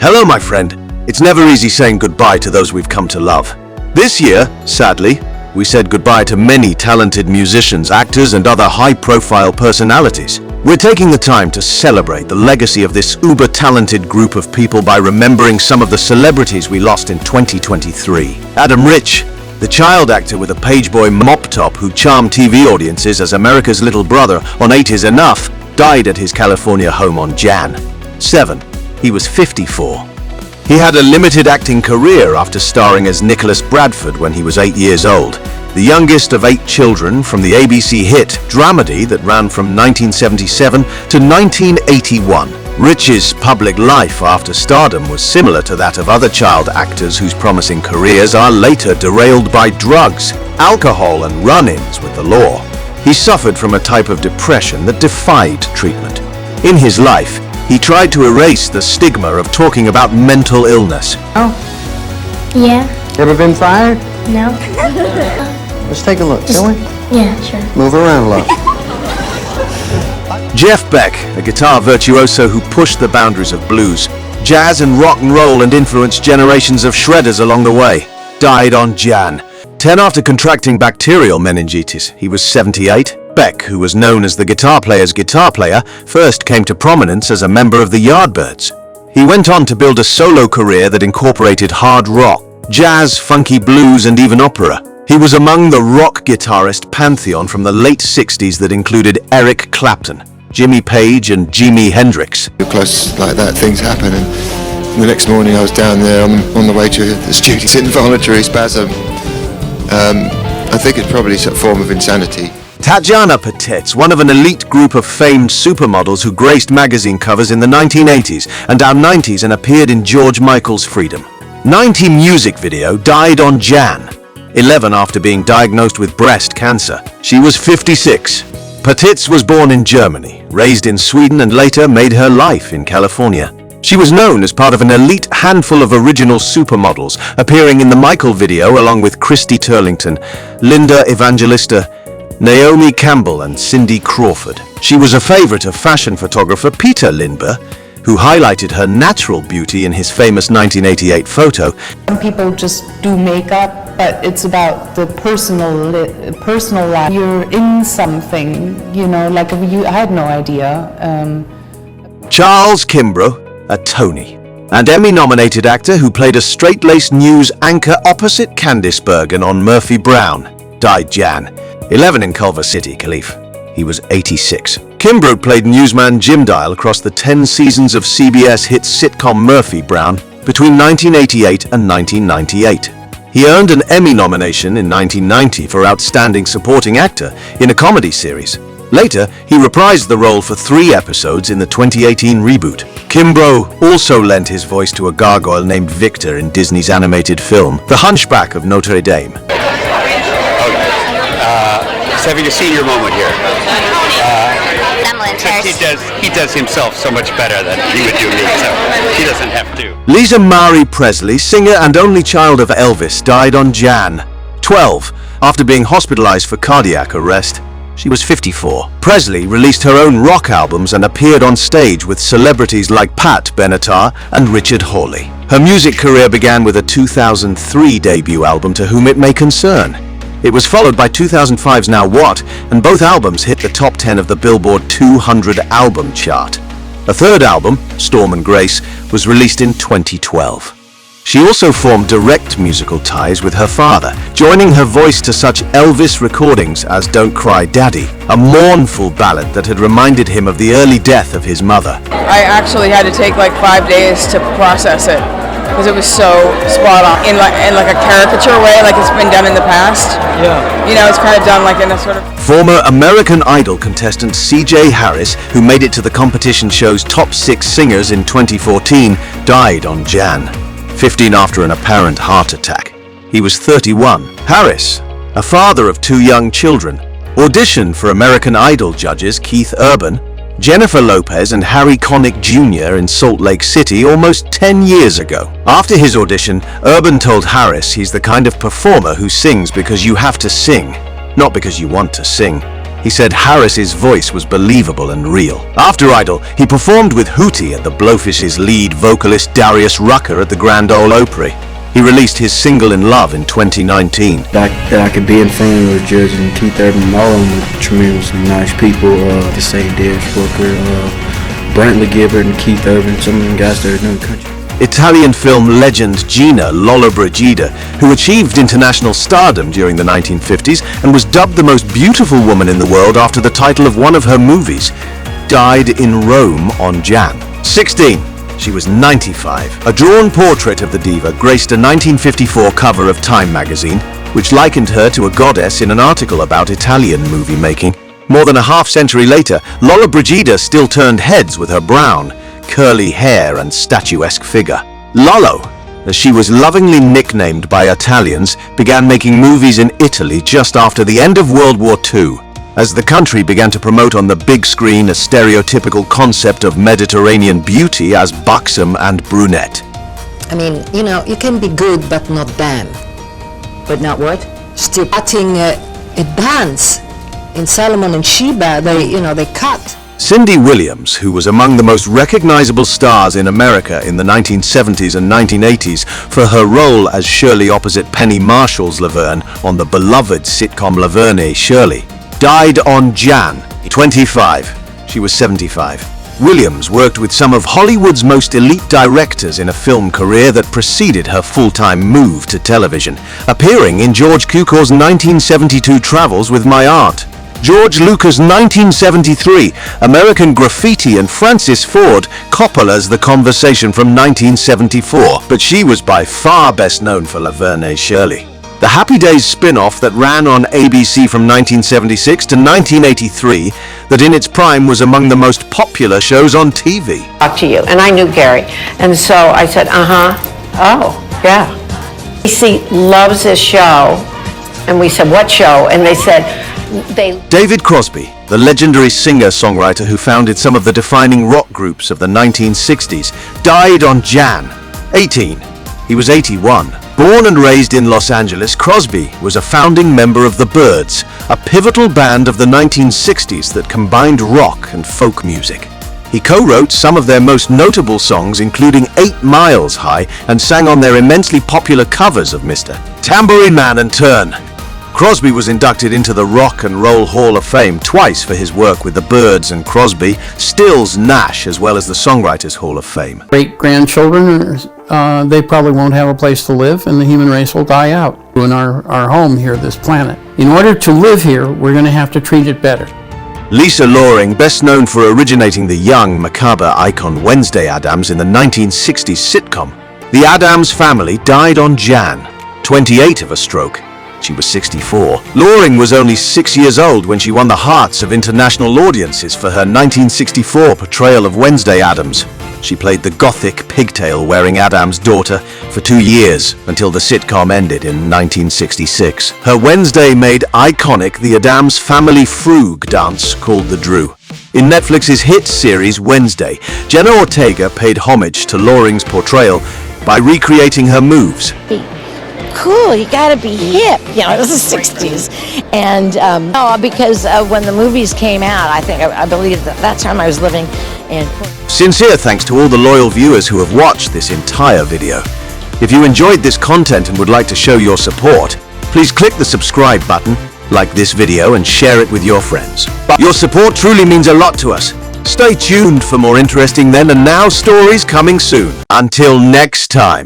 Hello, my friend. It's never easy saying goodbye to those we've come to love. This year, sadly, we said goodbye to many talented musicians, actors, and other high-profile personalities. We're taking the time to celebrate the legacy of this uber-talented group of people by remembering some of the celebrities we lost in 2023. Adam Rich, the child actor with a pageboy mop top who charmed TV audiences as America's little brother on 8 is Enough, died at his California home on Jan 7. He was 54. He had a limited acting career after starring as Nicholas Bradford when he was 8 years old, the youngest of 8 children from the ABC hit dramedy that ran from 1977 to 1981. Rich's public life after stardom was similar to that of other child actors whose promising careers are later derailed by drugs, alcohol, and run-ins with the law. He suffered from a type of depression that defied treatment. In his life, he tried to erase the stigma of talking about mental illness. Oh. Yeah. Ever been fired? No. Let's take a look, shall we? Yeah, sure. Move around a lot. Jeff Beck, a guitar virtuoso who pushed the boundaries of blues, jazz and rock and roll and influenced generations of shredders along the way, died on Jan 10 after contracting bacterial meningitis. He was 78. Beck, who was known as the guitar player's guitar player, first came to prominence as a member of the Yardbirds. He went on to build a solo career that incorporated hard rock, jazz, funky blues, and even opera. He was among the rock guitarist pantheon from the late 60s that included Eric Clapton, Jimmy Page, and Jimi Hendrix. Close like that, things happen, and the next morning I was down there on the way to the student's involuntary spasm. I think it's probably some form of insanity. Tatjana Patitz, one of an elite group of famed supermodels who graced magazine covers in the 1980s and down 90s and appeared in George Michael's Freedom 90 music video, died on Jan 11 after being diagnosed with breast cancer. She was 56. Patitz was born in Germany, raised in Sweden, and later made her life in California. She was known as part of an elite handful of original supermodels, appearing in the Michael video along with Christy Turlington, Linda Evangelista, Naomi Campbell, and Cindy Crawford. She was a favorite of fashion photographer Peter Lindbergh, who highlighted her natural beauty in his famous 1988 photo. Some people just do makeup, but it's about the personal life. You're in something, you know, like I had no idea. Charles Kimbrough, a Tony and Emmy-nominated actor who played a straight-laced news anchor opposite Candice Bergen on Murphy Brown, died Jan 11 in Culver City, Calif. He was 86. Kimbrough played newsman Jim Dial across the 10 seasons of CBS hit sitcom Murphy Brown between 1988 and 1998. He earned an Emmy nomination in 1990 for Outstanding Supporting Actor in a comedy series. Later, he reprised the role for 3 episodes in the 2018 reboot. Kimbrough also lent his voice to a gargoyle named Victor in Disney's animated film, The Hunchback of Notre Dame. Just having a senior moment here. He does himself so much better than he would do me, so he doesn't have to. Lisa Marie Presley, singer and only child of Elvis, died on Jan 12 after being hospitalized for cardiac arrest. She was 54. Presley released her own rock albums and appeared on stage with celebrities like Pat Benatar and Richard Hawley. Her music career began with a 2003 debut album, To Whom It May Concern. It was followed by 2005's Now What, and both albums hit the top 10 of the Billboard 200 album chart. A third album, Storm and Grace, was released in 2012. She also formed direct musical ties with her father, joining her voice to such Elvis recordings as Don't Cry Daddy, a mournful ballad that had reminded him of the early death of his mother. I actually had to take like 5 days to process it because it was so spot on in like a caricature way, like it's been done in the past. Yeah. You know, it's kind of done like in a sort of... Former American Idol contestant CJ Harris, who made it to the competition show's top 6 singers in 2014, died on Jan 15 after an apparent heart attack. He was 31. Harris, a father of 2 young children, auditioned for American Idol judges Keith Urban, Jennifer Lopez, and Harry Connick Jr. in Salt Lake City almost 10 years ago. After his audition, Urban told Harris he's the kind of performer who sings because you have to sing, not because you want to sing. He said Harris's voice was believable and real. After Idol, he performed with Hootie and the Blowfish's lead vocalist Darius Rucker at the Grand Ole Opry. He released his single In Love in 2019. That I could be in front of Judge and Keith Urban, all of them were tremendously nice people. To say Darius Rucker, Brantley Gilbert and Keith Urban, some of them guys that are doing country. Italian film legend Gina Lollobrigida, who achieved international stardom during the 1950s and was dubbed the most beautiful woman in the world after the title of one of her movies, died in Rome on Jan 16. She was 95. A drawn portrait of the diva graced a 1954 cover of Time magazine, which likened her to a goddess in an article about Italian movie making. More than a half-century later, Lollobrigida still turned heads with her brown, curly hair and statuesque figure. Lollo, as she was lovingly nicknamed by Italians, began making movies in Italy just after the end of World War II, as the country began to promote on the big screen a stereotypical concept of Mediterranean beauty as buxom and brunette. I mean, you know, you can be good but not damn. But not what? Still cutting a dance in Solomon and Sheba, they cut. Cindy Williams, who was among the most recognizable stars in America in the 1970s and 1980s for her role as Shirley opposite Penny Marshall's Laverne on the beloved sitcom Laverne and Shirley, died on Jan 25. She was 75. Williams worked with some of Hollywood's most elite directors in a film career that preceded her full-time move to television, appearing in George Cukor's 1972 Travels with My Aunt, George Lucas' 1973 American Graffiti, and Francis Ford Coppola's The Conversation from 1974, but she was by far best known for Laverne and Shirley, the Happy Days spin-off that ran on ABC from 1976 to 1983, that in its prime was among the most popular shows on TV. Talk to you, and I knew Gary, and so I said, oh, yeah. ABC loves this show, and we said, what show? And they said, David Crosby, the legendary singer-songwriter who founded some of the defining rock groups of the 1960s, died on Jan 18. He was 81. Born and raised in Los Angeles, Crosby was a founding member of the Byrds, a pivotal band of the 1960s that combined rock and folk music. He co-wrote some of their most notable songs, including 8 Miles High, and sang on their immensely popular covers of Mr. Tambourine Man and Turn. Crosby was inducted into the Rock and Roll Hall of Fame twice for his work with the Byrds and Crosby, Stills Nash, as well as the Songwriters Hall of Fame. Great-grandchildren, they probably won't have a place to live, and the human race will die out in our home here, this planet. In order to live here, we're going to have to treat it better. Lisa Loring, best known for originating the young, macabre icon Wednesday Addams in the 1960s sitcom. The Addams family died on Jan 28 of a stroke. She was 64. Loring was only 6 years old when she won the hearts of international audiences for her 1964 portrayal of Wednesday Addams. She played the gothic pigtail-wearing Addams' daughter for 2 years until the sitcom ended in 1966. Her Wednesday made iconic the Addams family frug dance called the Drew. In Netflix's hit series Wednesday, Jenna Ortega paid homage to Loring's portrayal by recreating her moves. Cool, you gotta be hip, it was the 60s. And because when the movies came out, I believe that time I was living in... Sincere thanks to all the loyal viewers who have watched this entire video. If you enjoyed this content and would like to show your support, please click the subscribe button, like this video and share it with your friends. Your support truly means a lot to us. Stay tuned for more interesting then and now stories coming soon. Until next time.